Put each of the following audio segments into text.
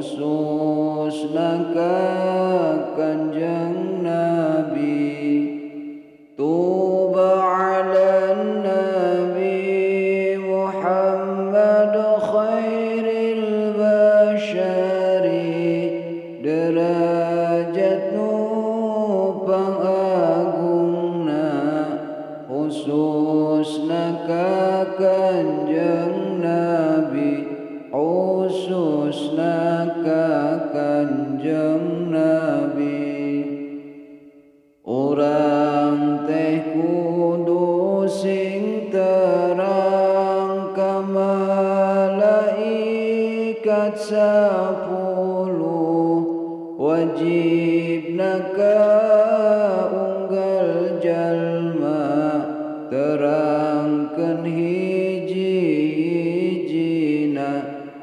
khususna ka Kanjeng Nabi. Tuba ala Nabi Muhammad khairil basyari, derajat nu pangagungna khususna ka Kanjeng Nabi, khususna ka Kanjeng Nabi. Urang teh kudu sing terang ka malaikat 10, wajibna ka unggal jalma terangkeun hiji-hijina,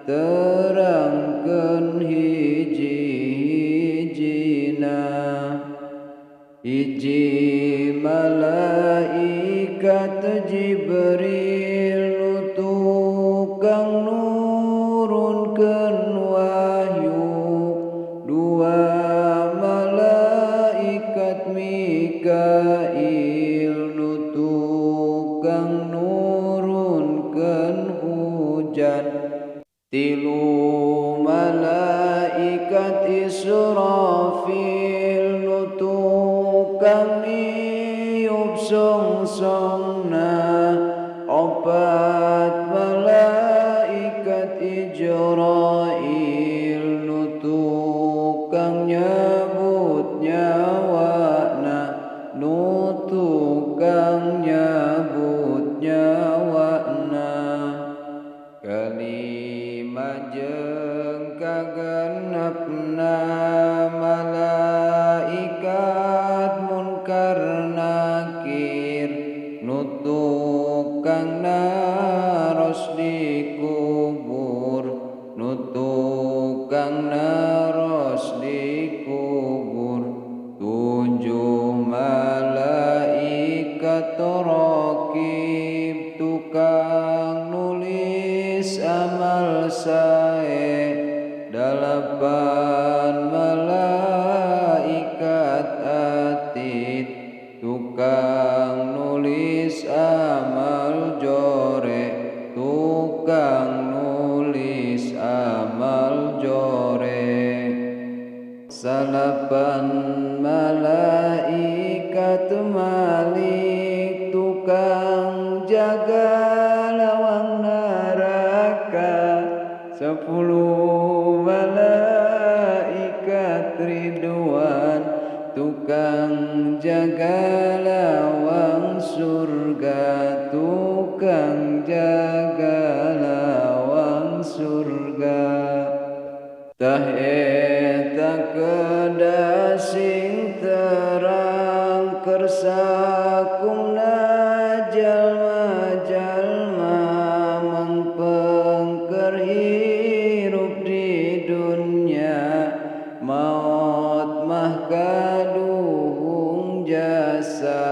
terangkeun hiji-hijina. Hiji malaikat Jibril nu tukang nurunkeun wahyu, dua malaikat Mikail nu tukang nurunkeun hujan, tilu malaikat Israfil nu tukang niup songsongna, opat malaikat Ijrail nu tukang nyabut nyawana, nu tukang nyabut nyawana. Kalima jeung kagenepna malaikat Munkar Nakir nu tukang naros di kubur, nu tukang naros di kubur. 7 malaikat Raqib tukang nulis amal sae, 8 malaikat Atid tukang nulis amal jore, tukang nulis amal jore. 8 malaikat Malik tukang jaga lawang neraka, 10 malaikat Ridwan tukang jaga lawang surga, tukang jaga lawang surga. Tah eta kedah sing terang kersakungna jalma-jalma mengpengker hirup di dunya, maot mah kaduhung jasa.